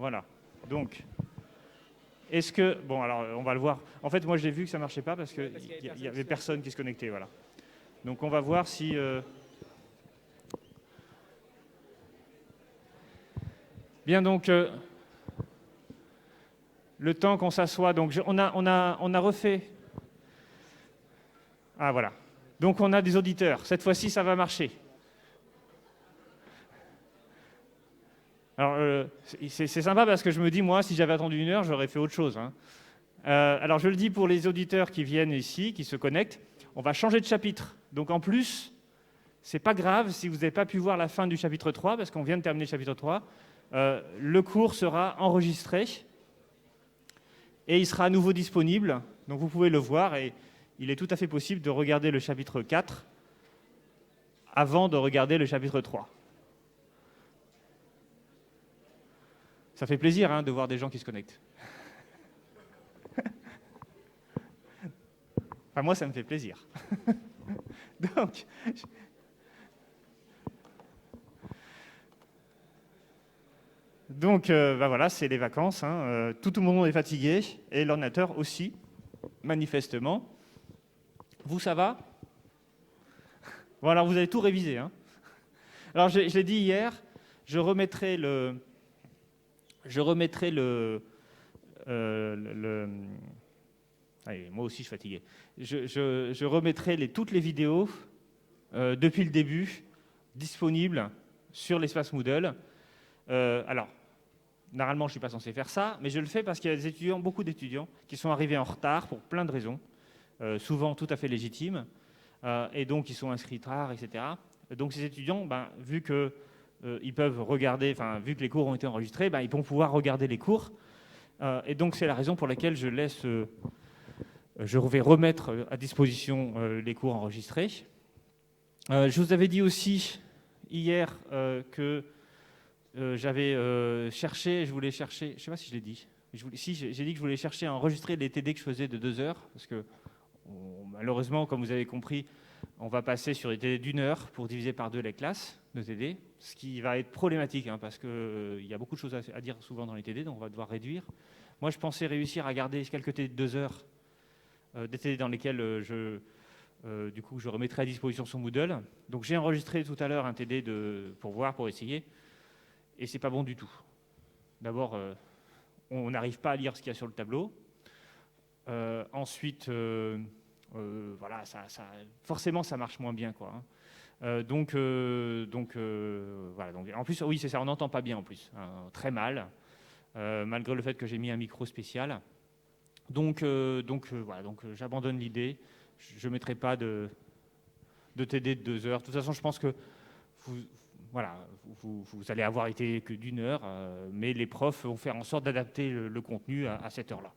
Voilà. Donc, est-ce que... Bon, alors, on va le voir. En fait, moi, j'ai vu que ça ne marchait pas parce qu'il n'y avait personne qui se connectait. Voilà. Donc, on va voir si... Bien, donc, le temps qu'on s'assoit... Donc, on a refait... Ah, voilà. Donc, on a des auditeurs. Cette fois-ci, ça va marcher. Alors, c'est sympa parce que je me dis, moi, si j'avais attendu 1 heure, j'aurais fait autre chose. Hein. Alors, je le dis pour les auditeurs qui viennent ici, qui se connectent, on va changer de chapitre. Donc, en plus, c'est pas grave si vous n'avez pas pu voir la fin du chapitre 3, parce qu'on vient de terminer le chapitre 3. Le cours sera enregistré et il sera à nouveau disponible. Donc, vous pouvez le voir et il est tout à fait possible de regarder le chapitre 4 avant de regarder le chapitre 3. Ça fait plaisir hein, de voir des gens qui se connectent. Enfin, moi, ça me fait plaisir. Donc voilà, c'est les vacances. Hein. Tout le monde est fatigué et l'ordinateur aussi, manifestement. Vous, ça va? Bon, alors vous avez tout révisé. Hein. Alors, je l'ai dit hier, je remettrai le allez, moi aussi, je suis fatigué. Je remettrai toutes les vidéos depuis le début disponibles sur l'espace Moodle. Alors, normalement, je ne suis pas censé faire ça, mais je le fais parce qu'il y a des étudiants, beaucoup d'étudiants, qui sont arrivés en retard pour plein de raisons, souvent tout à fait légitimes, et donc ils sont inscrits tard, etc. Donc ces étudiants, vu que ils peuvent regarder, vu que les cours ont été enregistrés, ils vont pouvoir regarder les cours. Et donc c'est la raison pour laquelle je vais remettre à disposition les cours enregistrés. Je vous avais dit aussi hier que j'avais cherché, je voulais chercher, je ne sais pas si je l'ai dit, si j'ai dit que je voulais chercher à enregistrer les TD que je faisais de 2 heures, parce que malheureusement, comme vous avez compris, on va passer sur des TD d'1 heure pour diviser par 2 les classes de TD, ce qui va être problématique, hein, parce qu'il y a beaucoup de choses à dire souvent dans les TD, donc on va devoir réduire. Moi, je pensais réussir à garder quelques TD de 2 heures, des TD dans lesquels du coup, je remettrai à disposition sur Moodle. Donc j'ai enregistré tout à l'heure un TD pour voir, pour essayer, et c'est pas bon du tout. D'abord, on n'arrive pas à lire ce qu'il y a sur le tableau. Ensuite, voilà, forcément, ça marche moins bien, quoi. Voilà. Donc, en plus, oui, c'est ça, on n'entend pas bien en plus, hein, très mal, malgré le fait que j'ai mis un micro spécial. Donc j'abandonne l'idée. Je ne mettrai pas de TD de 2 heures. De toute façon, je pense que vous allez avoir été que d'1 heure, mais les profs vont faire en sorte d'adapter le contenu à cette heure-là.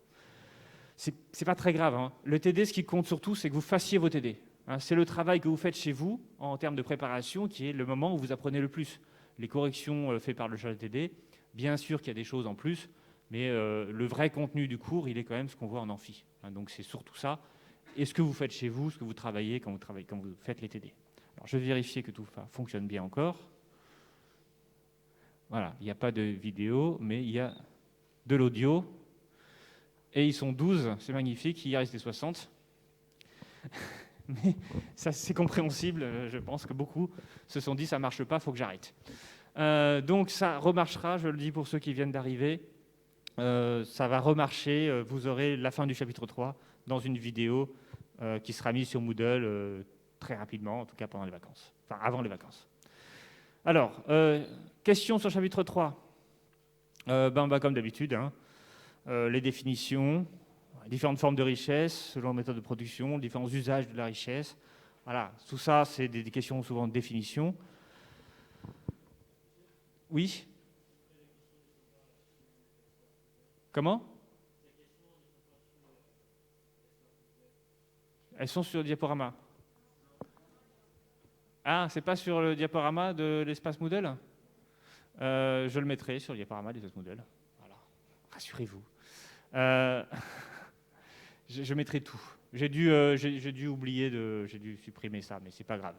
C'est pas très grave. Hein. Le TD, ce qui compte surtout, c'est que vous fassiez vos TD. Hein. C'est le travail que vous faites chez vous, en termes de préparation, qui est le moment où vous apprenez le plus. Les corrections faites par le chat TD, bien sûr qu'il y a des choses en plus, mais le vrai contenu du cours, il est quand même ce qu'on voit en amphi. Hein. Donc c'est surtout ça. Et ce que vous faites chez vous, ce que vous travaillez quand vous faites les TD. Alors, je vais vérifier que tout fonctionne bien encore. Voilà, il n'y a pas de vidéo, mais il y a de l'audio. Et ils sont 12, c'est magnifique, hier ils étaient 60. Mais ça, c'est compréhensible, je pense que beaucoup se sont dit ça ne marche pas, il faut que j'arrête. Donc ça remarchera, je le dis pour ceux qui viennent d'arriver, ça va remarcher, vous aurez la fin du chapitre 3 dans une vidéo qui sera mise sur Moodle très rapidement, en tout cas pendant les vacances, enfin avant les vacances. Alors, question sur le chapitre 3. Comme d'habitude, hein, les définitions, différentes formes de richesse selon la méthode de production, différents usages de la richesse. Voilà, tout ça, c'est des questions souvent de définition. Oui? Comment? Elles sont sur le diaporama. Ah, c'est pas sur le diaporama de l'espace Moodle? Je le mettrai sur le diaporama de l'espace Moodle. Voilà, rassurez-vous. Je mettrai tout. J'ai dû oublier, j'ai dû supprimer ça, mais c'est pas grave.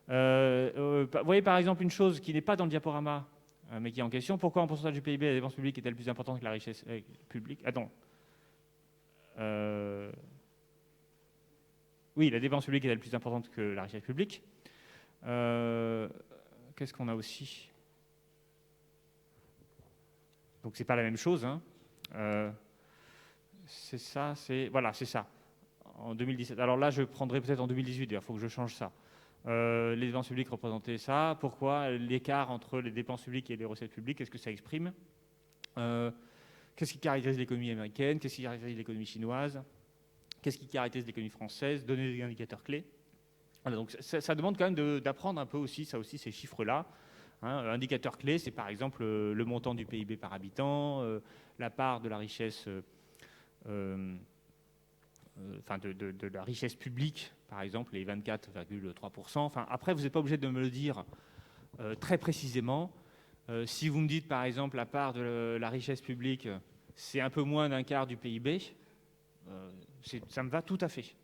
Vous voyez par exemple une chose qui n'est pas dans le diaporama, mais qui est en question. Pourquoi en pourcentage du PIB, la dépense publique est-elle plus importante que la richesse publique? Attends. Oui, la dépense publique est-elle plus importante que la richesse publique? Qu'est-ce qu'on a aussi? Donc c'est pas la même chose, hein. C'est ça, voilà, c'est ça. En 2017. Alors là, je prendrai peut-être en 2018. D'ailleurs, il faut que je change ça. Les dépenses publiques représentaient ça. Pourquoi l'écart entre les dépenses publiques et les recettes publiques? Qu'est-ce que ça exprime? Qu'est-ce qui caractérise l'économie américaine? Qu'est-ce qui caractérise l'économie chinoise? Qu'est-ce qui caractérise l'économie française? Donner des indicateurs clés. Voilà, donc ça demande quand même d'apprendre un peu aussi, ça aussi, ces chiffres-là. Hein, indicateur clé, c'est par exemple le montant du PIB par habitant, la part de la richesse, de la richesse publique, par exemple, les 24,3%. Enfin, après, vous n'êtes pas obligé de me le dire très précisément. Si vous me dites, par exemple, la part de la richesse publique, c'est un peu moins d'un quart du PIB, ça me va tout à fait.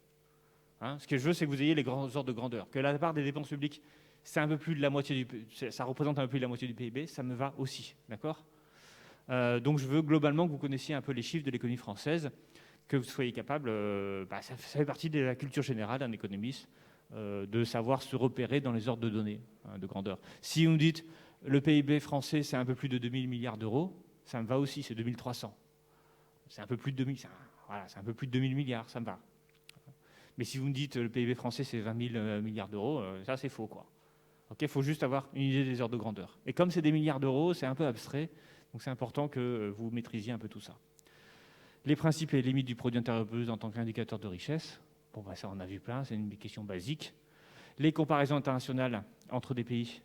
Hein, ce que je veux, c'est que vous ayez les grands ordres de grandeur. Que la part des dépenses publiques, c'est un peu plus de la moitié ça représente un peu plus de la moitié du PIB, ça me va aussi, d'accord? Donc je veux globalement que vous connaissiez un peu les chiffres de l'économie française, que vous soyez capable, ça fait partie de la culture générale d'un économiste, de savoir se repérer dans les ordres de données, hein, de grandeur. Si vous me dites, le PIB français, c'est un peu plus de 2000 milliards d'euros, ça me va aussi, c'est 2300. C'est un peu plus de 2000, voilà, c'est un peu plus de 2000 milliards, ça me va. Mais si vous me dites, le PIB français, c'est 20 000 milliards d'euros, ça c'est faux, quoi. Il faut juste avoir une idée des ordres de grandeur. Et comme c'est des milliards d'euros, c'est un peu abstrait, donc c'est important que vous maîtrisiez un peu tout ça. Les principes et les limites du produit intérieur brut en tant qu'indicateur de richesse, bon, ça on a vu plein, c'est une question basique. Les comparaisons internationales entre des pays,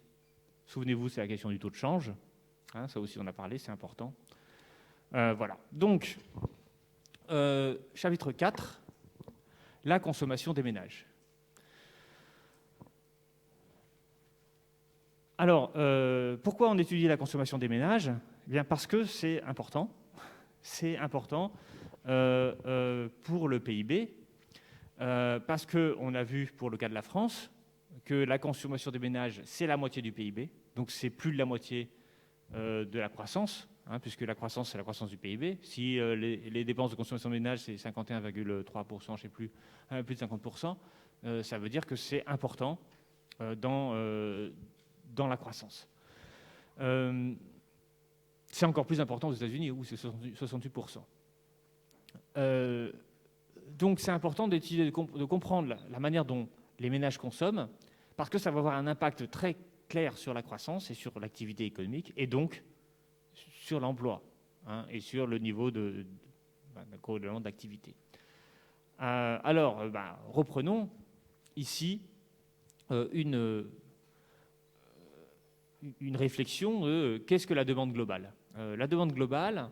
souvenez-vous, c'est la question du taux de change, hein, ça aussi on a parlé, c'est important. Voilà, donc, chapitre 4, la consommation des ménages. Alors, pourquoi on étudie la consommation des ménages? Eh bien, parce que c'est important. C'est important pour le PIB, parce qu'on a vu pour le cas de la France que la consommation des ménages, c'est la moitié du PIB, donc c'est plus de la moitié de la croissance, hein, puisque la croissance, c'est la croissance du PIB. Si les dépenses de consommation des ménages, c'est 51,3%, je ne sais plus, plus de 50%, ça veut dire que c'est important dans la croissance. C'est encore plus important aux États-Unis, où c'est 68%. Donc c'est important d'étudier, de comprendre la manière dont les ménages consomment, parce que ça va avoir un impact très clair sur la croissance et sur l'activité économique, et donc sur l'emploi, hein, et sur le niveau de d'activité. Alors, reprenons ici une réflexion de qu'est-ce que la demande globale. La demande globale,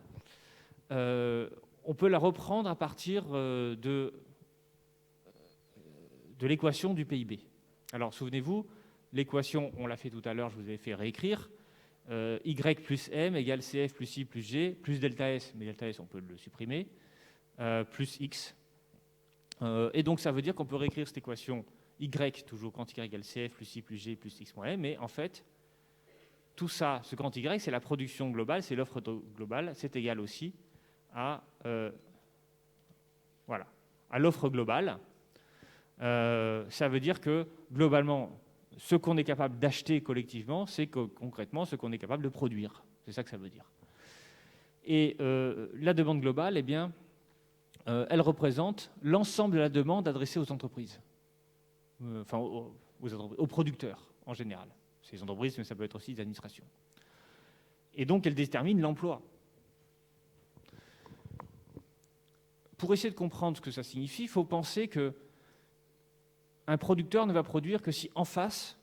on peut la reprendre à partir de l'équation du PIB. Alors, souvenez-vous, l'équation, on l'a fait tout à l'heure, je vous avais fait réécrire, Y plus M égale CF plus I plus G, plus delta S, mais delta S, on peut le supprimer, plus X. Et donc, ça veut dire qu'on peut réécrire cette équation Y, toujours grand Y égale CF plus I plus G plus X moins M, mais en fait, tout ça, ce grand Y, c'est la production globale, c'est l'offre globale, c'est égal aussi à l'offre globale. Ça veut dire que, globalement, ce qu'on est capable d'acheter collectivement, c'est concrètement ce qu'on est capable de produire. C'est ça que ça veut dire. Et la demande globale, eh bien, elle représente l'ensemble de la demande adressée aux entreprises, aux producteurs en général. C'est les entreprises, mais ça peut être aussi les administrations. Et donc, elle détermine l'emploi. Pour essayer de comprendre ce que ça signifie, il faut penser qu'un producteur ne va produire que si en face,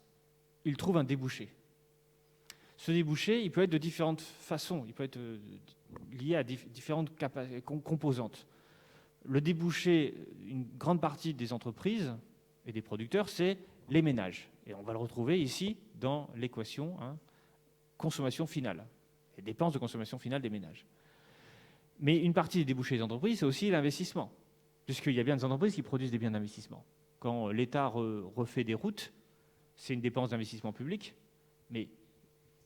il trouve un débouché. Ce débouché, il peut être de différentes façons, il peut être lié à différentes composantes. Le débouché, une grande partie des entreprises et des producteurs, c'est les ménages. Et on va le retrouver ici dans l'équation, hein, consommation finale, les dépenses de consommation finale des ménages. Mais une partie des débouchés des entreprises, c'est aussi l'investissement, puisqu'il y a bien des entreprises qui produisent des biens d'investissement. Quand l'État refait des routes, c'est une dépense d'investissement public, mais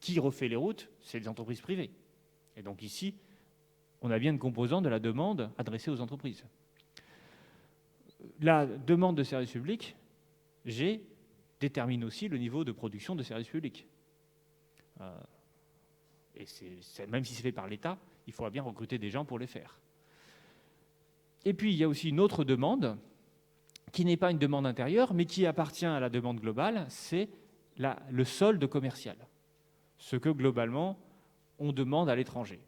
Qui refait les routes? C'est les entreprises privées. Et donc ici, on a bien une composante de la demande adressée aux entreprises. La demande de service public, G, détermine aussi le niveau de production de services publics. Et même si c'est fait par l'État, il faudra bien recruter des gens pour les faire. Et puis, il y a aussi une autre demande, qui n'est pas une demande intérieure, mais qui appartient à la demande globale, c'est le solde commercial. Ce que, globalement, on demande à l'étranger.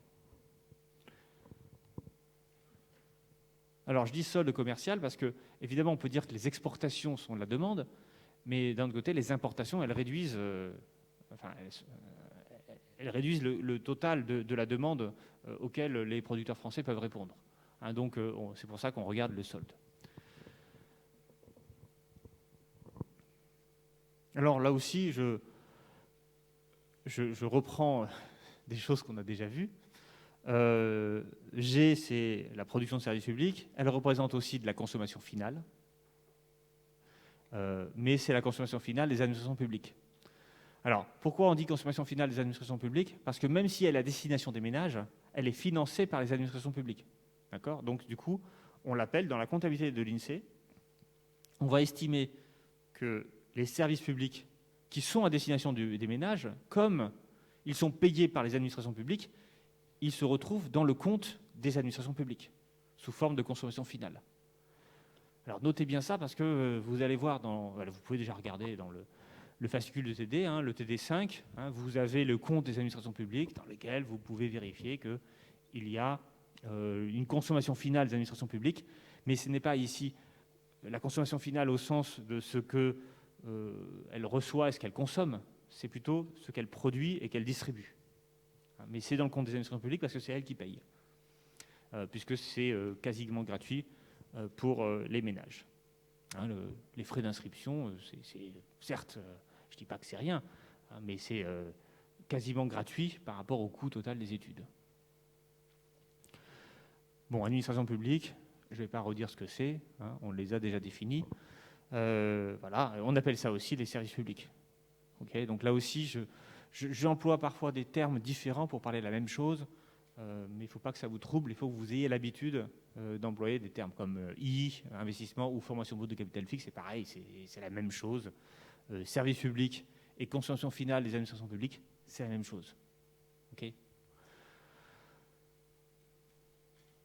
Alors, je dis solde commercial parce que, évidemment, on peut dire que les exportations sont de la demande, mais d'un autre côté, les importations, elles réduisent, elles réduisent le total de la demande auquel les producteurs français peuvent répondre. Donc, c'est pour ça qu'on regarde le solde. Alors, là aussi, je reprends des choses qu'on a déjà vues. G, c'est la production de services publics. Elle représente aussi de la consommation finale. Mais c'est la consommation finale des administrations publiques. Alors, pourquoi on dit consommation finale des administrations publiques? Parce que même si elle est à destination des ménages, elle est financée par les administrations publiques. D'accord? Donc, du coup, on l'appelle dans la comptabilité de l'INSEE. On va estimer que les services publics qui sont à destination des ménages, comme ils sont payés par les administrations publiques, ils se retrouvent dans le compte des administrations publiques, sous forme de consommation finale. Alors notez bien ça parce que vous allez voir, vous pouvez déjà regarder dans le fascicule de TD, le TD5, vous avez le compte des administrations publiques dans lequel vous pouvez vérifier qu'il y a une consommation finale des administrations publiques, mais ce n'est pas ici la consommation finale au sens de ce qu'elle reçoit et ce qu'elle consomme, c'est plutôt ce qu'elle produit et qu'elle distribue. Mais c'est dans le compte des administrations publiques parce que c'est elle qui paye, puisque c'est quasiment gratuit pour les ménages. Les frais d'inscription, c'est certes, je ne dis pas que c'est rien, mais c'est quasiment gratuit par rapport au coût total des études. Bon, administration publique, je ne vais pas redire ce que c'est, on les a déjà définis. Voilà, on appelle ça aussi les services publics. Okay, donc là aussi, j'emploie parfois des termes différents pour parler de la même chose, mais il ne faut pas que ça vous trouble, il faut que vous ayez l'habitude d'employer des termes comme I, investissement ou formation brute de capital fixe, c'est pareil, c'est la même chose. Service public et consommation finale des administrations publiques, c'est la même chose. Okay.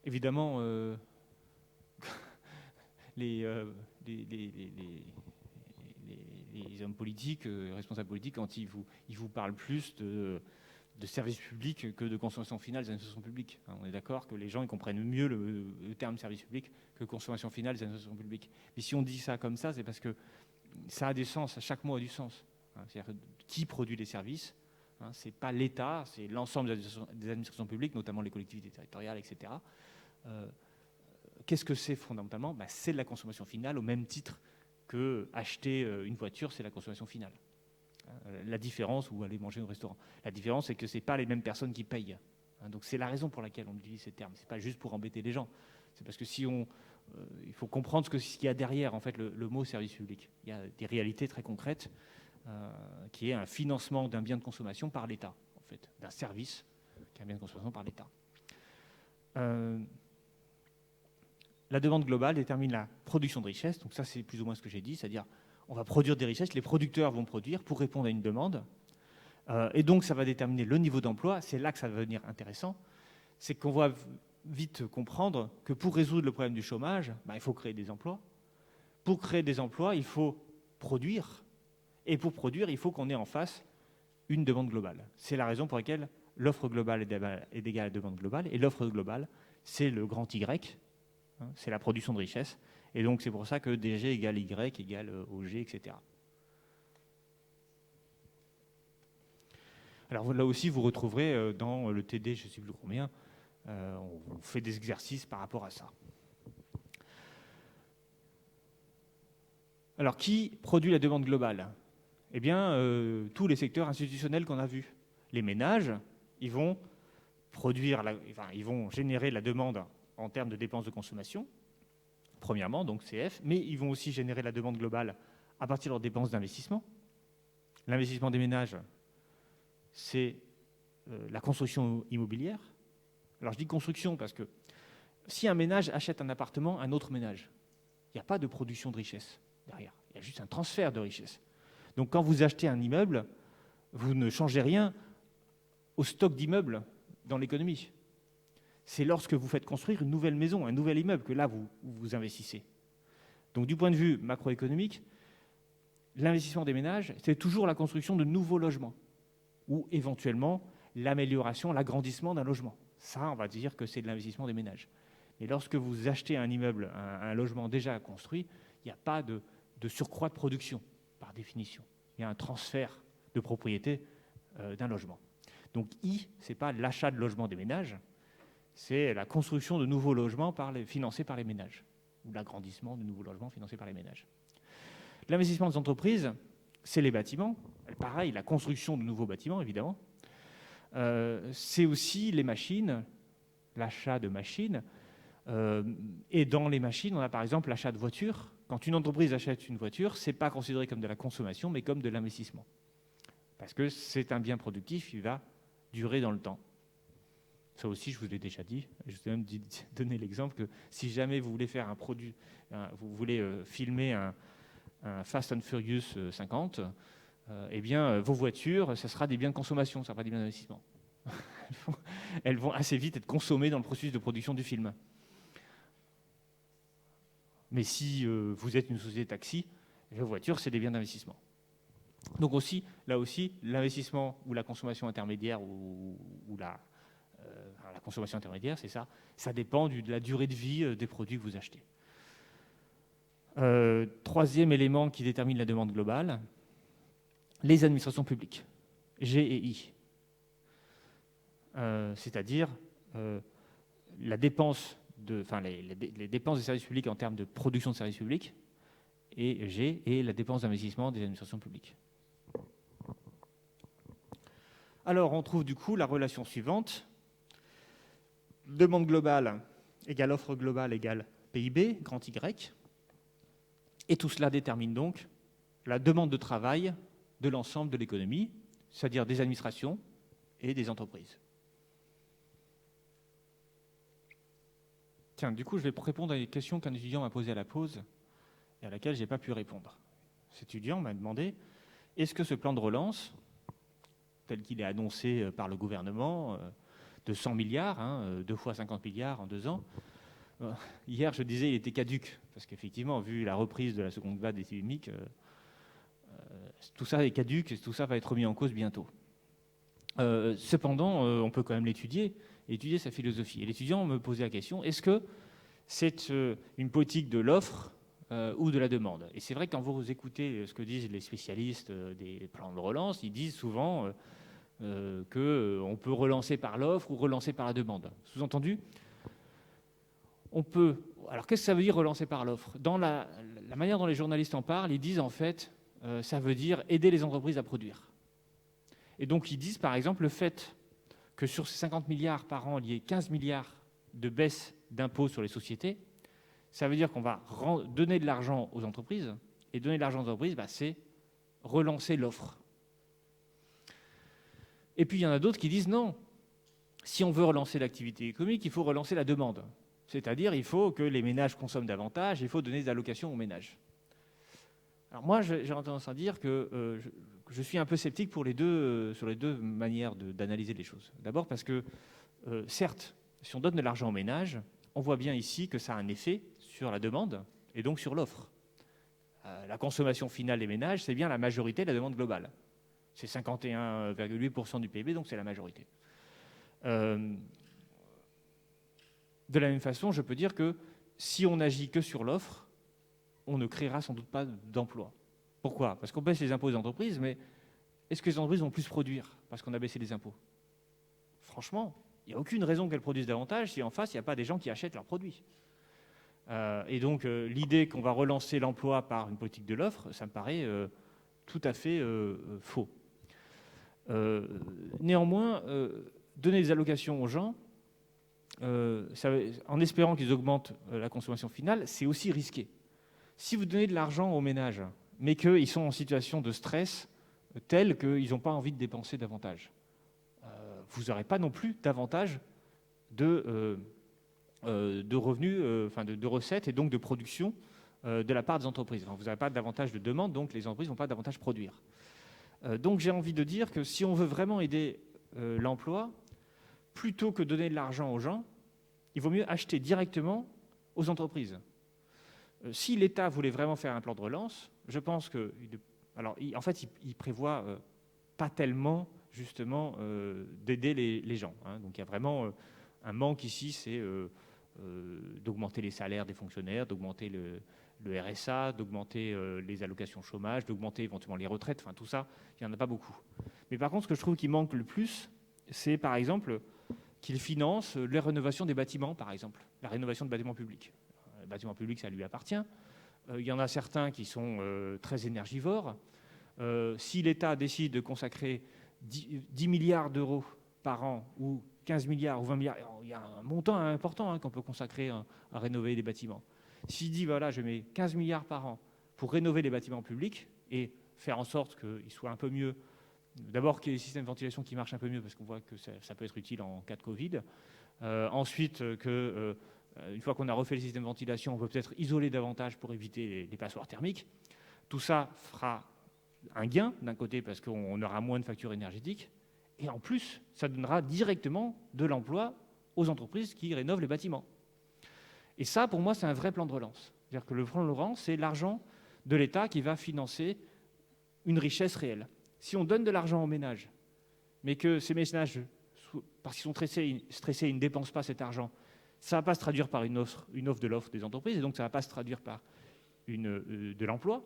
Évidemment, les hommes politiques, les responsables politiques, quand ils vous parlent plus de service public que de consommation finale des administrations publiques. On est d'accord que les gens ils comprennent mieux le terme service public que consommation finale des administrations publiques. Mais si on dit ça comme ça, c'est parce que ça a des sens, à chaque mot a du sens. C'est-à-dire qui produit les services, c'est pas l'État, c'est l'ensemble des administrations publiques, notamment les collectivités territoriales, etc. Qu'est-ce que c'est fondamentalement? C'est de la consommation finale au même titre que acheter une voiture, c'est la consommation finale. La différence, ou aller manger au restaurant, la différence, c'est que ce n'est pas les mêmes personnes qui payent. Donc c'est la raison pour laquelle on utilise ces termes. Ce n'est pas juste pour embêter les gens. C'est parce que il faut comprendre ce qu'il y a derrière, en fait, le mot service public. Il y a des réalités très concrètes, qui est un financement d'un bien de consommation par l'État, en fait, d'un service qui est un bien de consommation par l'État. La demande globale détermine la production de richesse. Donc ça, c'est plus ou moins ce que j'ai dit, c'est-à-dire on va produire des richesses, les producteurs vont produire pour répondre à une demande. Et donc, ça va déterminer le niveau d'emploi. C'est là que ça va devenir intéressant. C'est qu'on va vite comprendre que pour résoudre le problème du chômage, il faut créer des emplois. Pour créer des emplois, il faut produire. Et pour produire, il faut qu'on ait en face une demande globale. C'est la raison pour laquelle l'offre globale est égale à la demande globale. Et l'offre globale, c'est le grand Y, c'est la production de richesse. Et donc, c'est pour ça que DG égale Y égale OG, etc. Alors là aussi, vous retrouverez dans le TD, je ne sais plus combien, on fait des exercices par rapport à ça. Alors, qui produit la demande globale? Eh bien, tous les secteurs institutionnels qu'on a vus. Les ménages, ils vont ils vont générer la demande en termes de dépenses de consommation, premièrement, donc CF, mais ils vont aussi générer la demande globale à partir de leurs dépenses d'investissement. L'investissement des ménages, c'est la construction immobilière. Alors je dis construction parce que si un ménage achète un appartement à un autre ménage, il n'y a pas de production de richesse derrière. Il y a juste un transfert de richesse. Donc quand vous achetez un immeuble, vous ne changez rien au stock d'immeubles dans l'économie. C'est lorsque vous faites construire une nouvelle maison, un nouvel immeuble, que là, vous investissez. Donc du point de vue macroéconomique, l'investissement des ménages, c'est toujours la construction de nouveaux logements ou éventuellement l'amélioration, l'agrandissement d'un logement. Ça, on va dire que c'est de l'investissement des ménages. Mais lorsque vous achetez un immeuble, un logement déjà construit, il n'y a pas de surcroît de production, par définition. Il y a un transfert de propriété d'un logement. Donc I, ce n'est pas l'achat de logements des ménages, c'est la construction de nouveaux logements financés par les ménages, ou l'agrandissement de nouveaux logements financés par les ménages. L'investissement des entreprises, c'est les bâtiments. Pareil, la construction de nouveaux bâtiments, évidemment. C'est aussi les machines, l'achat de machines. Et dans les machines, on a par exemple l'achat de voitures. Quand une entreprise achète une voiture, ce n'est pas considéré comme de la consommation, mais comme de l'investissement. Parce que c'est un bien productif, il va durer dans le temps. Ça aussi, je vous l'ai déjà dit. Je vous ai même donné l'exemple que si jamais vous voulez faire un produit, vous voulez filmer un Fast and Furious 50, eh bien, vos voitures, ça sera des biens de consommation, ça ne sera pas des biens d'investissement. Elles vont assez vite être consommées dans le processus de production du film. Mais si vous êtes une société de taxi, vos voitures, c'est des biens d'investissement. Donc aussi, là aussi, l'investissement ou la consommation intermédiaire ou la consommation intermédiaire, c'est ça, ça dépend de la durée de vie des produits que vous achetez. Troisième élément qui détermine la demande globale, les administrations publiques, G et I. C'est-à-dire la dépense les dépenses des services publics en termes de production de services publics, et G, et la dépense d'investissement des administrations publiques. Alors, on trouve du coup la relation suivante. Demande globale égale offre globale égale PIB, grand Y. Et tout cela détermine donc la demande de travail de l'ensemble de l'économie, c'est-à-dire des administrations et des entreprises. Tiens, du coup, je vais répondre à une question qu'un étudiant m'a posée à la pause et à laquelle je n'ai pas pu répondre. Cet étudiant m'a demandé, est-ce que ce plan de relance, tel qu'il est annoncé par le gouvernement, de 100 milliards, 2 fois 50 milliards en 2 ans, hier je disais il était caduc, parce qu'effectivement, vu la reprise de la seconde vague épidémique, tout ça est caduc et tout ça va être remis en cause bientôt. Cependant, on peut quand même l'étudier sa philosophie. Et l'étudiant me posait la question, est-ce que c'est une politique de l'offre ou de la demande? Et c'est vrai que quand vous écoutez ce que disent les spécialistes des plans de relance, ils disent souvent qu'on peut relancer par l'offre ou relancer par la demande. Sous-entendu, on peut... Alors qu'est-ce que ça veut dire relancer par l'offre? Dans la manière dont les journalistes en parlent, ils disent en fait, ça veut dire aider les entreprises à produire. Et donc ils disent par exemple le fait que sur ces 50 milliards par an, il y ait 15 milliards de baisse d'impôts sur les sociétés, ça veut dire qu'on va donner de l'argent aux entreprises, et donner de l'argent aux entreprises, c'est relancer l'offre. Et puis il y en a d'autres qui disent non, si on veut relancer l'activité économique, il faut relancer la demande. C'est-à-dire il faut que les ménages consomment davantage, il faut donner des allocations aux ménages. Alors moi, j'ai tendance à dire que je suis un peu sceptique sur les deux manières d'analyser les choses. D'abord parce que, certes, si on donne de l'argent aux ménages, on voit bien ici que ça a un effet sur la demande et donc sur l'offre. La consommation finale des ménages, c'est bien la majorité de la demande globale. C'est 51,8% du PIB, donc c'est la majorité. De la même façon, je peux dire que si on n'agit que sur l'offre, on ne créera sans doute pas d'emplois. Pourquoi? Parce qu'on baisse les impôts des entreprises, mais est-ce que les entreprises vont plus produire parce qu'on a baissé les impôts? Franchement, il n'y a aucune raison qu'elles produisent davantage si en face, il n'y a pas des gens qui achètent leurs produits. Et donc, l'idée qu'on va relancer l'emploi par une politique de l'offre, ça me paraît tout à fait faux. Néanmoins, donner des allocations aux gens, en espérant qu'ils augmentent la consommation finale, c'est aussi risqué. Si vous donnez de l'argent aux ménages, mais qu'ils sont en situation de stress telle qu'ils n'ont pas envie de dépenser davantage, vous n'aurez pas non plus davantage de revenus, de recettes et donc de production de la part des entreprises. Enfin, vous n'avez pas davantage de demandes, donc les entreprises ne vont pas davantage produire. Donc j'ai envie de dire que si on veut vraiment aider l'emploi, plutôt que donner de l'argent aux gens, il vaut mieux acheter directement aux entreprises. Si l'État voulait vraiment faire un plan de relance, je pense que... en fait, il prévoit pas tellement, justement, d'aider les gens. Hein. Donc il y a vraiment un manque ici, c'est d'augmenter les salaires des fonctionnaires, d'augmenter le RSA, d'augmenter les allocations chômage, d'augmenter éventuellement les retraites, enfin tout ça, il n'y en a pas beaucoup. Mais par contre, ce que je trouve qui manque le plus, c'est par exemple qu'il finance les rénovations des bâtiments, par exemple, la rénovation de bâtiments publics. Les bâtiments publics, ça lui appartient. Il y en a certains qui sont très énergivores. Si l'État décide de consacrer 10 milliards d'euros par an, ou 15 milliards, ou 20 milliards, il y a un montant important qu'on peut consacrer à rénover les bâtiments. S'il dit, voilà, je mets 15 milliards par an pour rénover les bâtiments publics et faire en sorte qu'ils soient un peu mieux, d'abord qu'il y ait des systèmes de ventilation qui marchent un peu mieux, parce qu'on voit que ça peut être utile en cas de Covid. Ensuite, une fois qu'on a refait le système de ventilation, on peut peut-être isoler davantage pour éviter les passoires thermiques. Tout ça fera un gain, d'un côté, parce qu'on aura moins de factures énergétiques, et en plus, ça donnera directement de l'emploi aux entreprises qui rénovent les bâtiments. Et ça, pour moi, c'est un vrai plan de relance. C'est-à-dire que le plan de relance, c'est l'argent de l'État qui va financer une richesse réelle. Si on donne de l'argent aux ménages, mais que ces ménages, parce qu'ils sont stressés, ils ne dépensent pas cet argent, ça ne va pas se traduire par une offre de l'offre des entreprises, et donc ça ne va pas se traduire par de l'emploi.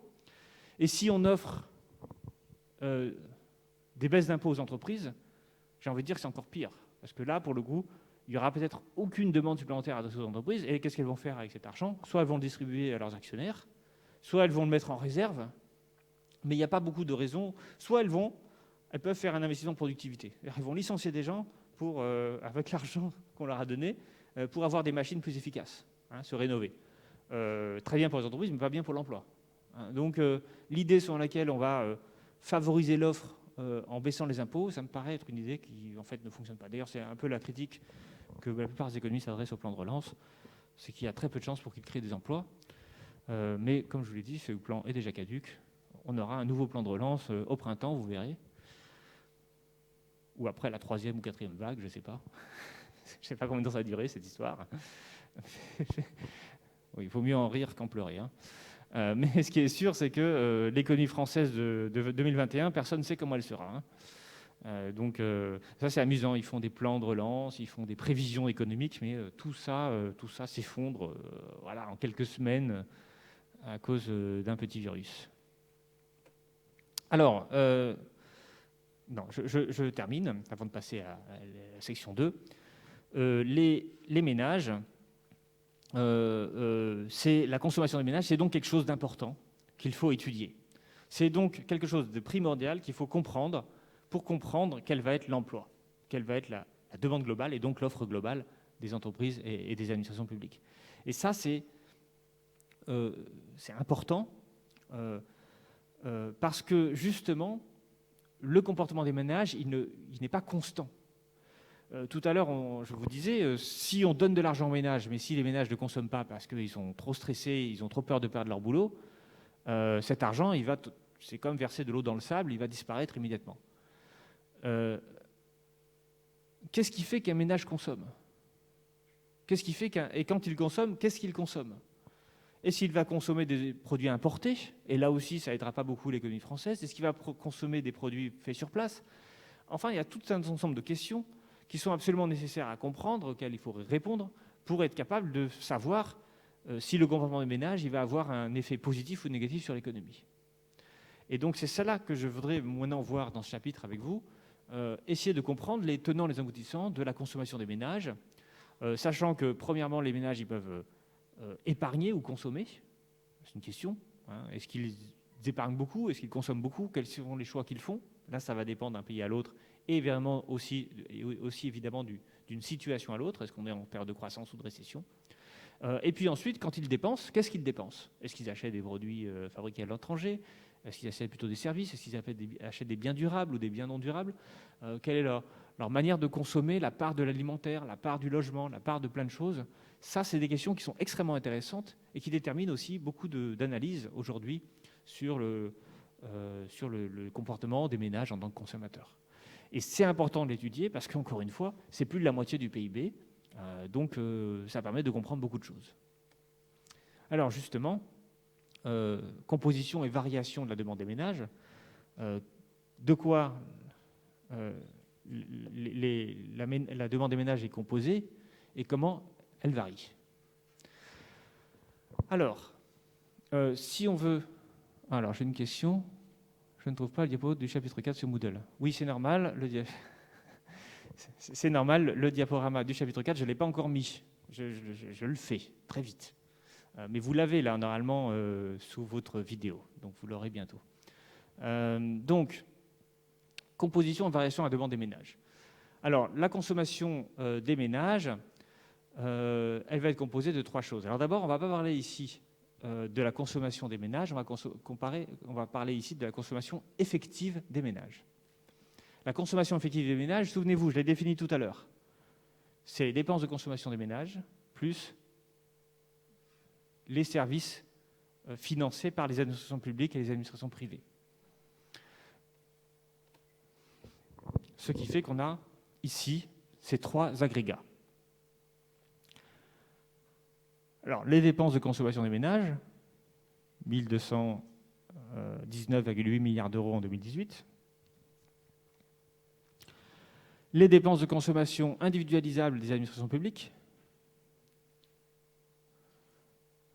Et si on offre des baisses d'impôts aux entreprises, j'ai envie de dire que c'est encore pire. Parce que là, pour le coup, il n'y aura peut-être aucune demande supplémentaire adressée aux entreprises. Et qu'est-ce qu'elles vont faire avec cet argent? Soit elles vont le distribuer à leurs actionnaires, soit elles vont le mettre en réserve. Mais il n'y a pas beaucoup de raisons. Soit elles peuvent faire un investissement de productivité. Elles vont licencier des gens avec l'argent qu'on leur a donné pour avoir des machines plus efficaces, se rénover. Très bien pour les entreprises, mais pas bien pour l'emploi. Donc l'idée selon laquelle on va favoriser l'offre en baissant les impôts, ça me paraît être une idée qui en fait ne fonctionne pas. D'ailleurs, c'est un peu la critique que la plupart des économistes s'adressent au plan de relance, c'est qu'il y a très peu de chances pour qu'il crée des emplois. Mais comme je vous l'ai dit, ce plan est déjà caduc. On aura un nouveau plan de relance au printemps, vous verrez. Ou après la 3e ou 4e vague, je ne sais pas. Je ne sais pas combien de temps ça va durer, cette histoire. Oui, il vaut mieux en rire qu'en pleurer. Mais ce qui est sûr, c'est que l'économie française de 2021, personne ne sait comment elle sera. Donc ça, c'est amusant. Ils font des plans de relance, ils font des prévisions économiques, mais tout ça s'effondre en quelques semaines à cause d'un petit virus. Alors, je termine, avant de passer à la section 2. Les ménages... c'est la consommation des ménages, c'est donc quelque chose d'important qu'il faut étudier. C'est donc quelque chose de primordial qu'il faut comprendre pour comprendre quel va être l'emploi, quelle va être la demande globale et donc l'offre globale des entreprises et des administrations publiques. Et ça, c'est important parce que justement, le comportement des ménages, il n'est pas constant. Tout à l'heure, je vous disais, si on donne de l'argent aux ménages, mais si les ménages ne consomment pas parce qu'ils sont trop stressés, ils ont trop peur de perdre leur boulot, cet argent, c'est comme verser de l'eau dans le sable, il va disparaître immédiatement. Qu'est-ce qui fait qu'un ménage consomme? Qu'est-ce qui fait et quand il consomme, qu'est-ce qu'il consomme? Est-ce qu'il va consommer des produits importés? Et là aussi, ça n'aidera pas beaucoup l'économie française. Est-ce qu'il va consommer des produits faits sur place? Enfin, il y a tout un ensemble de questions qui sont absolument nécessaires à comprendre, auxquelles il faut répondre, pour être capable de savoir si le comportement des ménages il va avoir un effet positif ou négatif sur l'économie. Et donc c'est cela que je voudrais maintenant voir dans ce chapitre avec vous, essayer de comprendre les tenants, les aboutissants de la consommation des ménages, sachant que premièrement les ménages ils peuvent épargner ou consommer, c'est une question. Est-ce qu'ils épargnent beaucoup? Est-ce qu'ils consomment beaucoup? Quels seront les choix qu'ils font? Là, ça va dépendre d'un pays à l'autre et vraiment aussi évidemment d'une situation à l'autre. Est-ce qu'on est en période de croissance ou de récession? Et puis ensuite, quand ils dépensent, qu'est-ce qu'ils dépensent? Est-ce qu'ils achètent des produits fabriqués à l'étranger? Est-ce qu'ils achètent plutôt des services? Est-ce qu'ils achètent des biens durables ou des biens non durables? Quelle est leur manière de consommer, la part de l'alimentaire, la part du logement, la part de plein de choses. Ça, c'est des questions qui sont extrêmement intéressantes et qui déterminent aussi beaucoup d'analyses aujourd'hui sur le comportement des ménages en tant que consommateurs. Et c'est important de l'étudier parce qu'encore une fois, c'est plus de la moitié du PIB, donc ça permet de comprendre beaucoup de choses. Alors justement, composition et variation de la demande des ménages, de quoi la demande des ménages est composée et comment elle varie. Alors, si on veut... Alors, j'ai une question. Je ne trouve pas le diapo du chapitre 4 sur Moodle. Oui, c'est normal. C'est normal, le diaporama du chapitre 4, je ne l'ai pas encore mis. Je le fais très vite. Mais vous l'avez là, normalement, sous votre vidéo. Donc, vous l'aurez bientôt. Donc, composition et variation à la demande des ménages. Alors, la consommation des ménages, elle va être composée de 3 choses. Alors d'abord, on ne va pas parler ici de la consommation des ménages, on va parler ici de la consommation effective des ménages. La consommation effective des ménages, souvenez-vous, je l'ai définie tout à l'heure, c'est les dépenses de consommation des ménages plus les services financés par les administrations publiques et les administrations privées. Ce qui fait qu'on a ici ces 3 agrégats. Alors, les dépenses de consommation des ménages, 1219,8 milliards d'euros en 2018. Les dépenses de consommation individualisables des administrations publiques,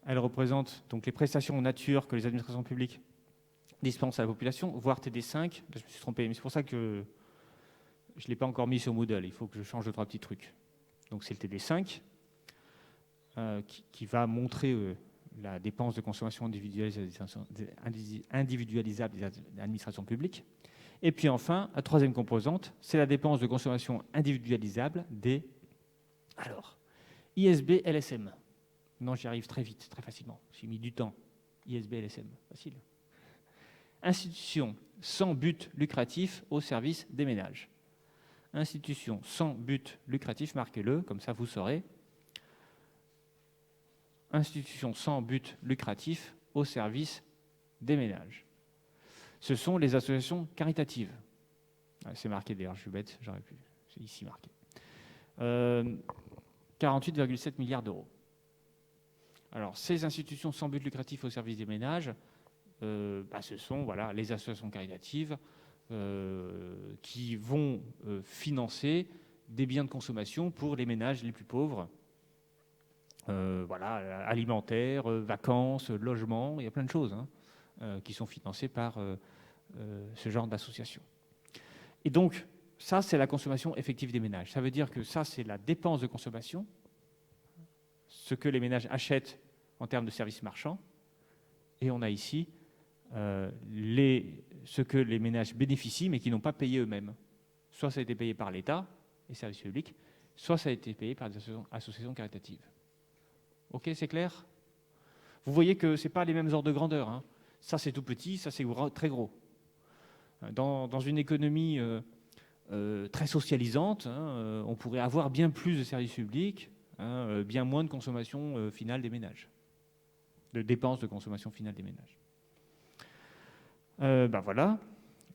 elles représentent donc les prestations en nature que les administrations publiques dispensent à la population, voire TD5. Je me suis trompé, mais c'est pour ça que je ne l'ai pas encore mis sur Moodle. Il faut que je change 2-3 petits trucs. Donc c'est le TD5 qui va montrer la dépense de consommation individualisable des administrations publiques. Et puis enfin, la 3e composante, c'est la dépense de consommation individualisable des ISB LSM. Non, j'y arrive très vite, très facilement. J'ai mis du temps. ISB LSM, facile. Institution sans but lucratif au service des ménages. Institution sans but lucratif, marquez-le, comme ça vous saurez. Institution sans but lucratif au service des ménages. Ce sont les associations caritatives. C'est marqué d'ailleurs, je suis bête, j'aurais pu. C'est ici marqué. 48,7 milliards d'euros. Alors, ces institutions sans but lucratif au service des ménages, ce sont les associations caritatives qui vont financer des biens de consommation pour les ménages les plus pauvres. Alimentaire, vacances, logement, il y a plein de choses qui sont financées par ce genre d'association. Et donc, ça, c'est la consommation effective des ménages. Ça veut dire que ça, c'est la dépense de consommation, ce que les ménages achètent en termes de services marchands. Et on a ici ce que les ménages bénéficient, mais qui n'ont pas payé eux-mêmes. Soit ça a été payé par l'État, les services publics, soit ça a été payé par des associations caritatives. Ok, c'est clair? Vous voyez que ce n'est pas les mêmes ordres de grandeur. Ça, c'est tout petit, ça, c'est très gros. Dans une économie très socialisante, on pourrait avoir bien plus de services publics, bien moins de consommation finale des ménages, de dépenses de consommation finale des ménages. Voilà.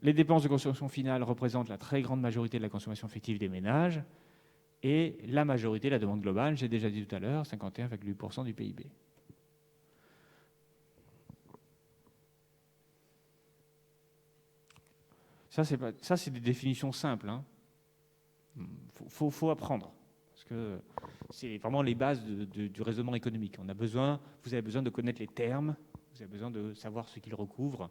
Les dépenses de consommation finale représentent la très grande majorité de la consommation effective des ménages et la majorité de la demande globale, j'ai déjà dit tout à l'heure, 51,8% du PIB. Ça, c'est des définitions simples. Faut apprendre, parce que c'est vraiment les bases du raisonnement économique. Vous avez besoin de connaître les termes, vous avez besoin de savoir ce qu'ils recouvrent.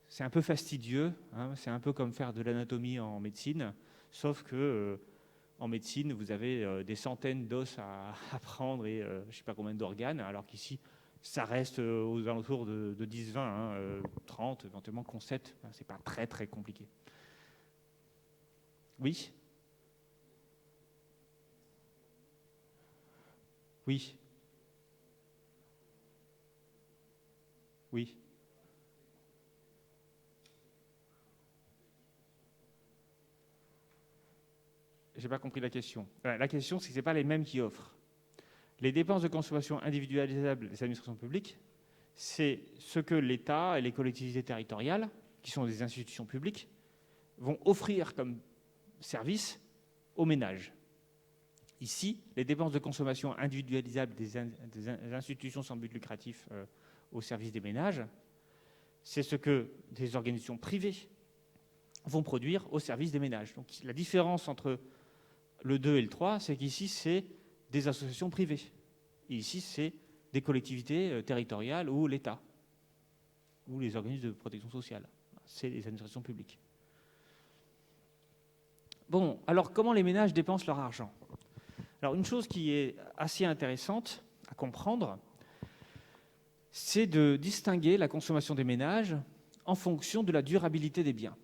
C'est un peu fastidieux, c'est un peu comme faire de l'anatomie en médecine, sauf que en médecine, vous avez des centaines d'os à prendre et je ne sais pas combien d'organes, alors qu'ici, ça reste aux alentours de 10, 20, 30, éventuellement qu'on 7. C'est pas très, très compliqué. Oui? Oui? Oui? j'ai pas compris la question. La question, c'est que c'est pas les mêmes qui offrent. Les dépenses de consommation individualisables des administrations publiques, c'est ce que l'État et les collectivités territoriales, qui sont des institutions publiques, vont offrir comme service aux ménages. Ici, les dépenses de consommation individualisables des institutions sans but lucratif au service des ménages, c'est ce que des organisations privées vont produire au service des ménages. Donc la différence entre le 2 et le 3, c'est qu'ici, c'est des associations privées. Et ici, c'est des collectivités territoriales ou l'État, ou les organismes de protection sociale. C'est les administrations publiques. Bon, alors comment les ménages dépensent leur argent ? Alors une chose qui est assez intéressante à comprendre, c'est de distinguer la consommation des ménages en fonction de la durabilité des biens.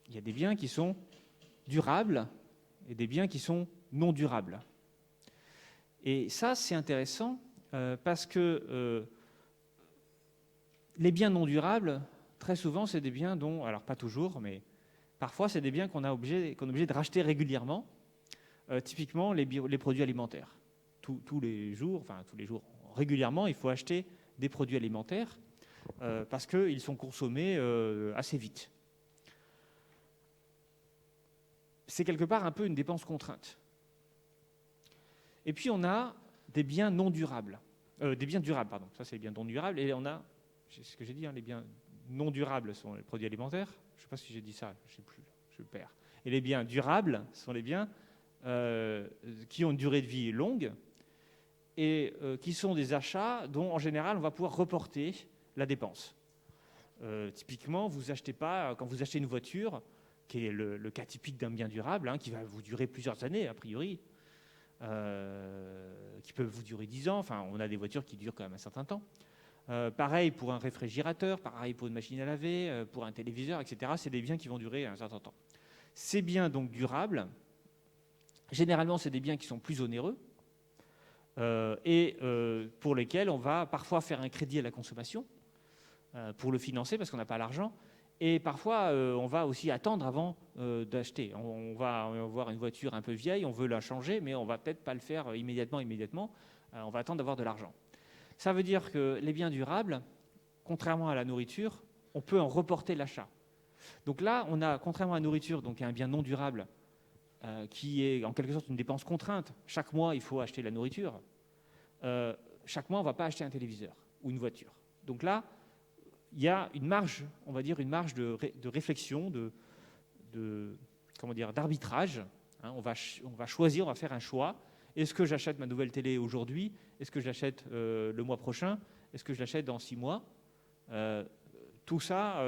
Il y a des biens qui sont durables et des biens qui sont non durables. Et ça, c'est intéressant parce que les biens non durables, très souvent, c'est des biens dont, alors pas toujours, mais parfois, c'est des biens qu'on est obligé de racheter régulièrement. Typiquement, les produits alimentaires. Tous les jours, régulièrement, il faut acheter des produits alimentaires parce qu'ils sont consommés assez vite. C'est quelque part un peu une dépense contrainte. Et puis, on a des biens non durables. Des biens durables, pardon. Ça, c'est les biens non durables. Et on a, c'est ce que j'ai dit, les biens non durables sont les produits alimentaires. Je ne sais pas si j'ai dit ça, je ne sais plus, je perds. Et les biens durables sont les biens qui ont une durée de vie longue et qui sont des achats dont, en général, on va pouvoir reporter la dépense. Typiquement, vous achetez pas, quand vous achetez une voiture, qui est le cas typique d'un bien durable, qui va vous durer plusieurs années, a priori, qui peuvent vous durer 10 ans. Enfin, on a des voitures qui durent quand même un certain temps. Pareil pour un réfrigérateur, pareil pour une machine à laver, pour un téléviseur, etc. C'est des biens qui vont durer un certain temps. Ces biens donc durables, généralement, c'est des biens qui sont plus onéreux et pour lesquels on va parfois faire un crédit à la consommation pour le financer parce qu'on n'a pas l'argent. Et parfois, on va aussi attendre avant d'acheter. On va voir une voiture un peu vieille, on veut la changer, mais on ne va peut-être pas le faire immédiatement. On va attendre d'avoir de l'argent. Ça veut dire que les biens durables, contrairement à la nourriture, on peut en reporter l'achat. Donc là, on a, contrairement à la nourriture, donc un bien non durable, qui est en quelque sorte une dépense contrainte. Chaque mois, il faut acheter de la nourriture. Chaque mois, on ne va pas acheter un téléviseur ou une voiture. Donc là, il y a une marge, on va dire, une marge de réflexion, d'arbitrage. On va choisir, on va faire un choix. Est-ce que j'achète ma nouvelle télé aujourd'hui ? Est-ce que je l'achète le mois prochain ? Est-ce que je l'achète dans 6 mois ? Tout ça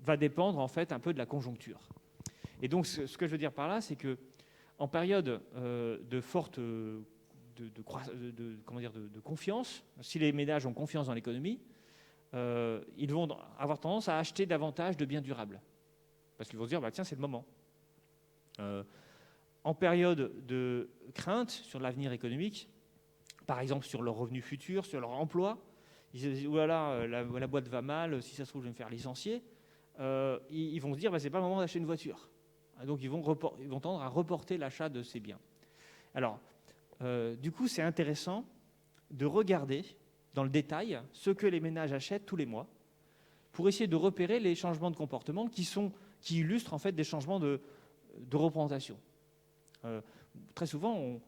va dépendre en fait un peu de la conjoncture. Et donc ce que je veux dire par là, c'est que en période de forte de confiance, si les ménages ont confiance dans l'économie, ils vont avoir tendance à acheter davantage de biens durables. Parce qu'ils vont se dire, tiens, c'est le moment. En période de crainte sur l'avenir économique, par exemple sur leurs revenus futurs, sur leur emploi, ils se disent, voilà, la boîte va mal, si ça se trouve, je vais me faire licencier. Ils vont se dire, c'est pas le moment d'acheter une voiture. Donc ils vont tendre à reporter l'achat de ces biens. Alors, du coup, c'est intéressant de regarder dans le détail ce que les ménages achètent tous les mois pour essayer de repérer les changements de comportement qui illustrent en fait des changements de représentation. Très souvent, on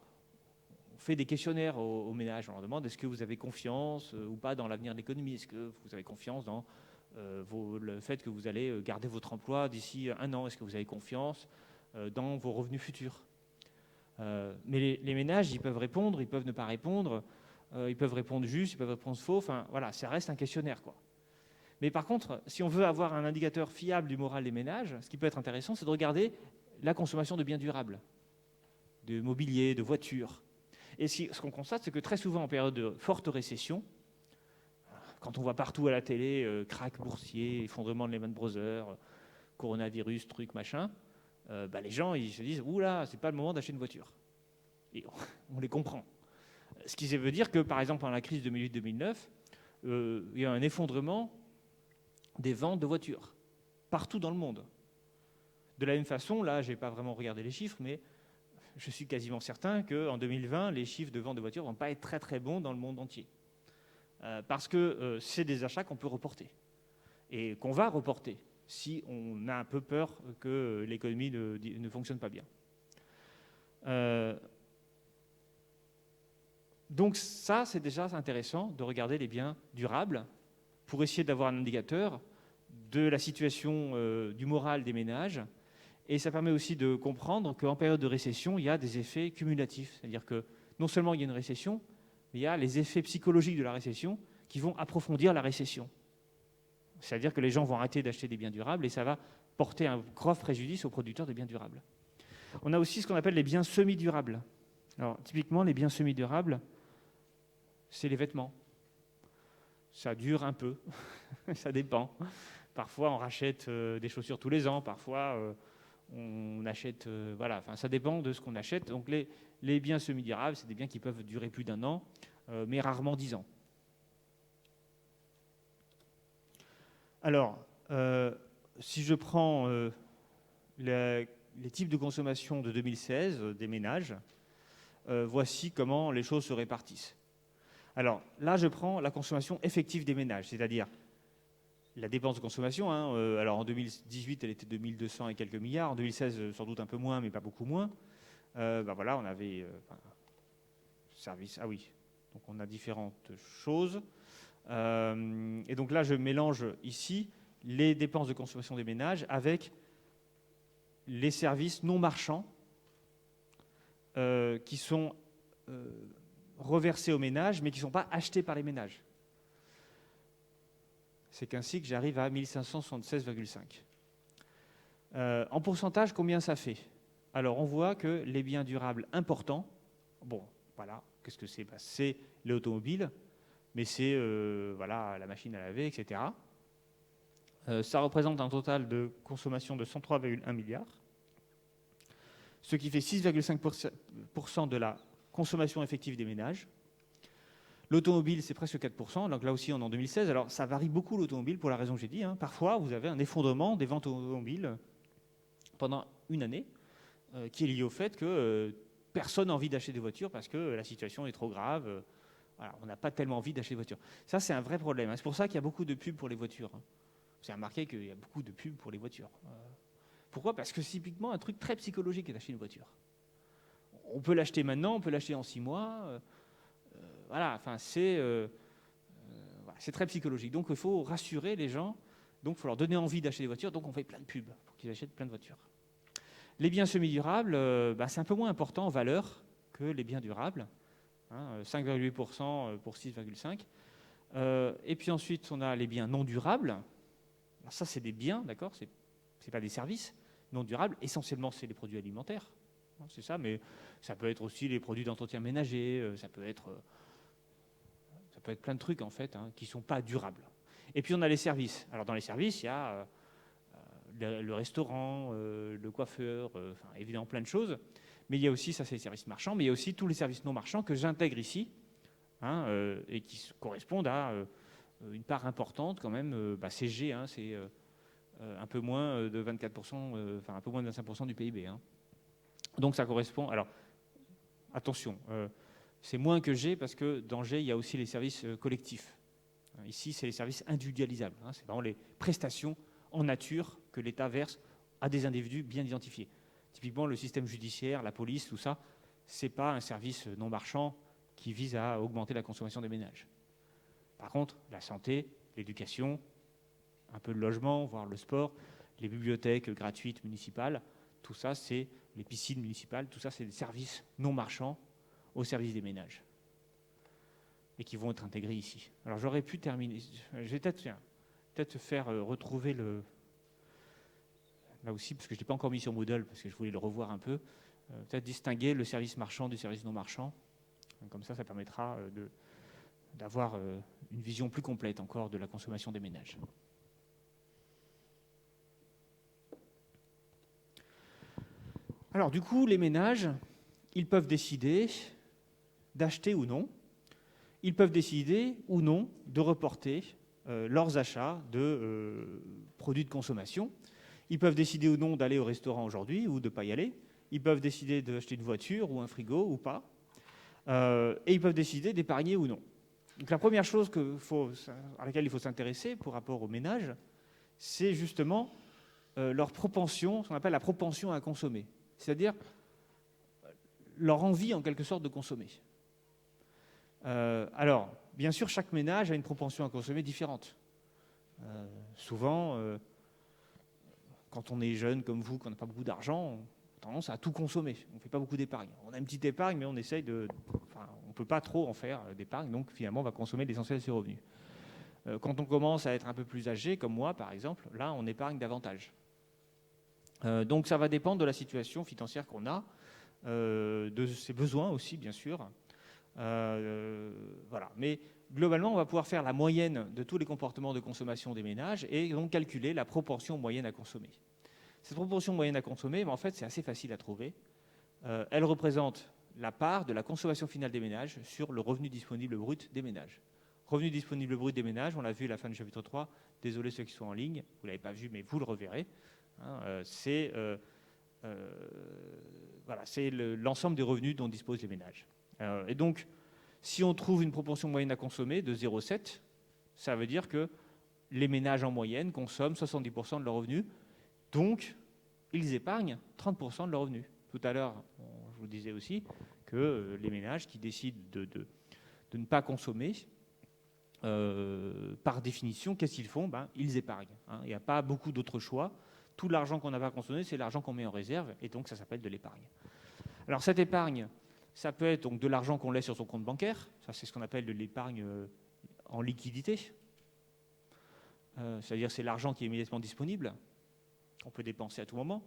fait des questionnaires aux ménages. On leur demande est-ce que vous avez confiance ou pas dans l'avenir de l'économie ? Est-ce que vous avez confiance dans le fait que vous allez garder votre emploi d'ici 1 an ? Est-ce que vous avez confiance dans vos revenus futurs ? Mais les ménages, ils peuvent répondre, ils peuvent ne pas répondre. Ils peuvent répondre juste, ils peuvent répondre faux. Enfin, voilà, ça reste un questionnaire, quoi. Mais par contre, si on veut avoir un indicateur fiable du moral des ménages, ce qui peut être intéressant, c'est de regarder la consommation de biens durables, de mobilier, de voitures. Et ce qu'on constate, c'est que très souvent, en période de forte récession, quand on voit partout à la télé krach boursier, effondrement de Lehman Brothers, coronavirus, truc, machin, les gens ils se disent « Oula, c'est pas le moment d'acheter une voiture ». Et on les comprend. Ce qui veut dire que, par exemple, pendant la crise 2008-2009, il y a un effondrement des ventes de voitures, partout dans le monde. De la même façon, là, je n'ai pas vraiment regardé les chiffres, mais je suis quasiment certain qu'en 2020, les chiffres de vente de voitures ne vont pas être très très bons dans le monde entier. Parce que c'est des achats qu'on peut reporter et qu'on va reporter si on a un peu peur que l'économie ne fonctionne pas bien. Donc ça, c'est déjà intéressant de regarder les biens durables pour essayer d'avoir un indicateur de la situation du moral des ménages. Et ça permet aussi de comprendre qu'en période de récession, il y a des effets cumulatifs. C'est-à-dire que non seulement il y a une récession, mais il y a les effets psychologiques de la récession qui vont approfondir la récession. C'est-à-dire que les gens vont arrêter d'acheter des biens durables et ça va porter un grave préjudice aux producteurs de biens durables. On a aussi ce qu'on appelle les biens semi-durables. Alors, typiquement, les biens semi-durables, c'est les vêtements. Ça dure un peu, ça dépend. Parfois, on rachète des chaussures tous les ans, parfois, on achète... voilà, enfin, ça dépend de ce qu'on achète. Donc, les biens semi-durables, c'est des biens qui peuvent durer plus d'1 an, mais rarement 10 ans. Alors, si je prends les types de consommation de 2016 des ménages, voici comment les choses se répartissent. Alors, là, je prends la consommation effective des ménages, c'est-à-dire la dépense de consommation. Alors, en 2018, elle était de 1200 et quelques milliards. En 2016, sans doute un peu moins, mais pas beaucoup moins. Voilà, on avait... service... Ah oui, donc on a différentes choses. Et donc là, je mélange ici les dépenses de consommation des ménages avec les services non marchands qui sont reversés aux ménages, mais qui ne sont pas achetés par les ménages. C'est qu'ainsi que j'arrive à 1576,5. En pourcentage, combien ça fait? Alors, on voit que les biens durables importants, bon, voilà, qu'est-ce que c'est? C'est l'automobile, mais c'est voilà, la machine à laver, etc. Ça représente un total de consommation de 103,1 milliards, ce qui fait 6,5% de la consommation effective des ménages. L'automobile, c'est presque 4%, donc là aussi on est en 2016. Alors ça varie beaucoup l'automobile pour la raison que j'ai dit. Parfois, vous avez un effondrement des ventes automobiles pendant une année qui est lié au fait que personne n'a envie d'acheter des voitures parce que la situation est trop grave. Voilà, on n'a pas tellement envie d'acheter des voitures. Ça, c'est un vrai problème. C'est pour ça qu'il y a beaucoup de pubs pour les voitures. Vous avez remarqué qu'il y a beaucoup de pubs pour les voitures. Pourquoi? Parce que c'est typiquement un truc très psychologique d'acheter une voiture. On peut l'acheter maintenant, on peut l'acheter en 6 mois. Voilà, enfin, c'est très psychologique. Donc, il faut rassurer les gens. Donc, il faut leur donner envie d'acheter des voitures. Donc, on fait plein de pubs pour qu'ils achètent plein de voitures. Les biens semi-durables, c'est un peu moins important en valeur que les biens durables. 5,8% pour 6,5%. Et puis ensuite, on a les biens non durables. Alors ça, c'est des biens, d'accord, c'est pas des services non durables. Essentiellement, c'est les produits alimentaires. C'est ça, mais ça peut être aussi les produits d'entretien ménager, ça peut être plein de trucs, en fait, qui ne sont pas durables. Et puis, on a les services. Alors, dans les services, il y a le restaurant, le coiffeur, évidemment, plein de choses. Mais il y a aussi, ça c'est les services marchands, mais il y a aussi tous les services non marchands que j'intègre ici, et qui correspondent à une part importante quand même. CG, c'est un peu moins de 24%, un peu moins de 25% du PIB. Donc ça correspond. Alors, attention, c'est moins que G parce que dans G, il y a aussi les services collectifs. Ici, c'est les services individualisables. C'est vraiment les prestations en nature que l'État verse à des individus bien identifiés. Typiquement, le système judiciaire, la police, tout ça, ce n'est pas un service non marchand qui vise à augmenter la consommation des ménages. Par contre, la santé, l'éducation, un peu de logement, voire le sport, les bibliothèques gratuites municipales, tout ça, c'est les piscines municipales, tout ça, c'est des services non marchands au service des ménages et qui vont être intégrés ici. Alors, j'aurais pu terminer. Je vais peut-être faire retrouver le... Là aussi, parce que je ne l'ai pas encore mis sur Moodle, parce que je voulais le revoir un peu, peut-être distinguer le service marchand du service non marchand. Comme ça, ça permettra d'avoir une vision plus complète encore de la consommation des ménages. Alors, du coup, les ménages, ils peuvent décider d'acheter ou non. Ils peuvent décider ou non de reporter leurs achats de produits de consommation. Ils peuvent décider ou non d'aller au restaurant aujourd'hui ou de ne pas y aller. Ils peuvent décider d'acheter une voiture ou un frigo ou pas. Et ils peuvent décider d'épargner ou non. Donc la première chose à laquelle il faut s'intéresser par rapport aux ménages, c'est justement leur propension, ce qu'on appelle la propension à consommer. C'est-à-dire leur envie, en quelque sorte, de consommer. Alors, bien sûr, chaque ménage a une propension à consommer différente. Souvent, quand on est jeune comme vous, qu'on n'a pas beaucoup d'argent, on a tendance à tout consommer. On ne fait pas beaucoup d'épargne. On a une petite épargne, mais on essaye on ne peut pas trop en faire d'épargne, donc finalement, on va consommer l'essentiel de ses revenus. Quand on commence à être un peu plus âgé, comme moi, par exemple, là, on épargne davantage. Donc, ça va dépendre de la situation financière qu'on a, de ses besoins aussi, bien sûr. Voilà. Mais globalement, on va pouvoir faire la moyenne de tous les comportements de consommation des ménages et donc calculer la proportion moyenne à consommer. Cette proportion moyenne à consommer, en fait, c'est assez facile à trouver. Elle représente la part de la consommation finale des ménages sur le revenu disponible brut des ménages. Revenu disponible brut des ménages, on l'a vu à la fin du chapitre 3. Désolé ceux qui sont en ligne, vous ne l'avez pas vu, mais vous le reverrez. C'est l'ensemble des revenus dont disposent les ménages. Et donc, si on trouve une proportion moyenne à consommer de 0,7, ça veut dire que les ménages en moyenne consomment 70% de leurs revenus, donc ils épargnent 30% de leurs revenus. Tout à l'heure, je vous disais aussi que les ménages qui décident de ne pas consommer, par définition, qu'est-ce qu'ils font ? Ils épargnent. Il n'y a pas beaucoup d'autres choix. Tout l'argent qu'on n'a pas consommé, c'est l'argent qu'on met en réserve, et donc ça s'appelle de l'épargne. Alors cette épargne, ça peut être donc de l'argent qu'on laisse sur son compte bancaire. Ça, c'est ce qu'on appelle de l'épargne en liquidité. C'est-à-dire c'est l'argent qui est immédiatement disponible, qu'on peut dépenser à tout moment.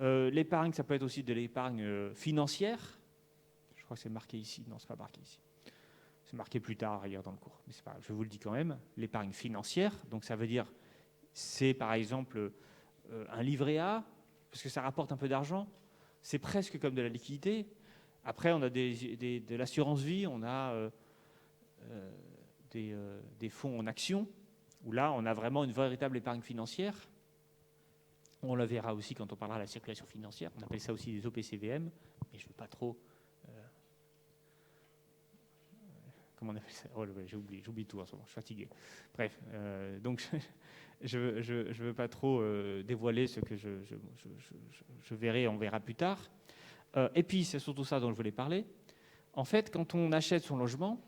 L'épargne, ça peut être aussi de l'épargne financière. Je crois que c'est marqué ici. Non, c'est pas marqué ici. C'est marqué plus tard ailleurs dans le cours. Mais c'est pas grave, je vous le dis quand même. L'épargne financière, donc ça veut dire, c'est par exemple un livret A, parce que ça rapporte un peu d'argent. C'est presque comme de la liquidité. Après, on a de l'assurance vie, on a des fonds en actions, où là, on a vraiment une véritable épargne financière. On la verra aussi quand on parlera de la circulation financière. On appelle ça aussi des OPCVM, mais je ne veux pas trop... comment on appelle ça ? Oh, j'oublie tout en ce moment, je suis fatigué. Bref, donc je ne veux pas trop dévoiler ce que je verrai, on verra plus tard. Et puis, c'est surtout ça dont je voulais parler. En fait, quand on achète son logement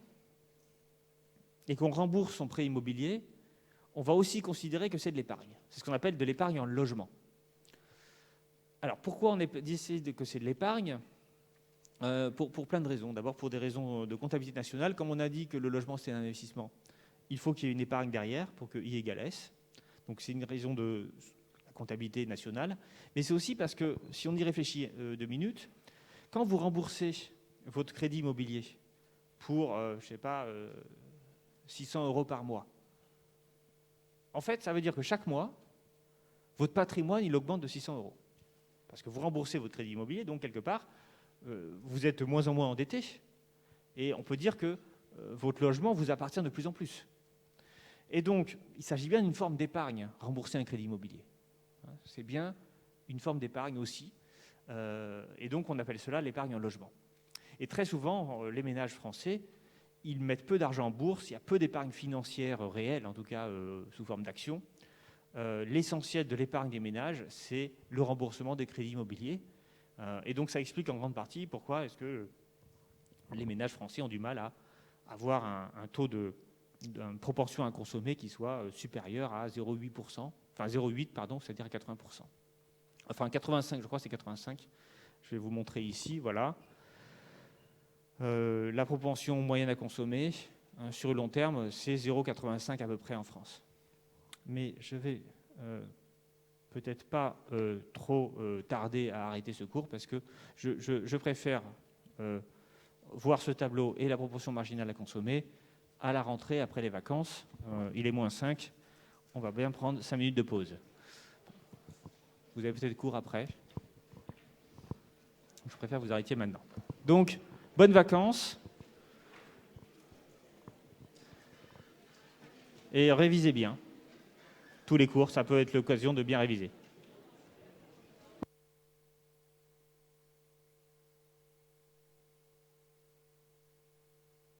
et qu'on rembourse son prêt immobilier, on va aussi considérer que c'est de l'épargne. C'est ce qu'on appelle de l'épargne en logement. Alors, pourquoi on décide que c'est de l'épargne ? Pour plein de raisons. D'abord, pour des raisons de comptabilité nationale. Comme on a dit que le logement, c'est un investissement, il faut qu'il y ait une épargne derrière pour que I égale S. Donc, c'est une raison de la comptabilité nationale. Mais c'est aussi parce que, si on y réfléchit 2 minutes, quand vous remboursez votre crédit immobilier pour, 600 € par mois, en fait, ça veut dire que chaque mois, votre patrimoine, il augmente de 600 €. Parce que vous remboursez votre crédit immobilier, donc quelque part, vous êtes de moins en moins endetté. Et on peut dire que votre logement vous appartient de plus en plus. Et donc, il s'agit bien d'une forme d'épargne, rembourser un crédit immobilier. C'est bien une forme d'épargne aussi. Et donc, on appelle cela l'épargne en logement. Et très souvent, les ménages français, ils mettent peu d'argent en bourse, il y a peu d'épargne financière réelle, en tout cas sous forme d'action. L'essentiel de l'épargne des ménages, c'est le remboursement des crédits immobiliers. Et donc, ça explique en grande partie pourquoi est-ce que les ménages français ont du mal à avoir un taux d'une proportion à consommer qui soit supérieur à 0,8%, enfin 0,8, pardon, c'est-à-dire à 80%. Enfin, 85, je crois que c'est 85. Je vais vous montrer ici, voilà. La propension moyenne à consommer, sur le long terme, c'est 0,85 à peu près en France. Mais je vais peut-être pas trop tarder à arrêter ce cours parce que je préfère voir ce tableau et la proportion marginale à consommer à la rentrée après les vacances. Il est moins 5. On va bien prendre 5 minutes de pause. Vous avez peut-être cours après. Je préfère vous arrêter maintenant. Donc, bonnes vacances. Et révisez bien. Tous les cours, ça peut être l'occasion de bien réviser.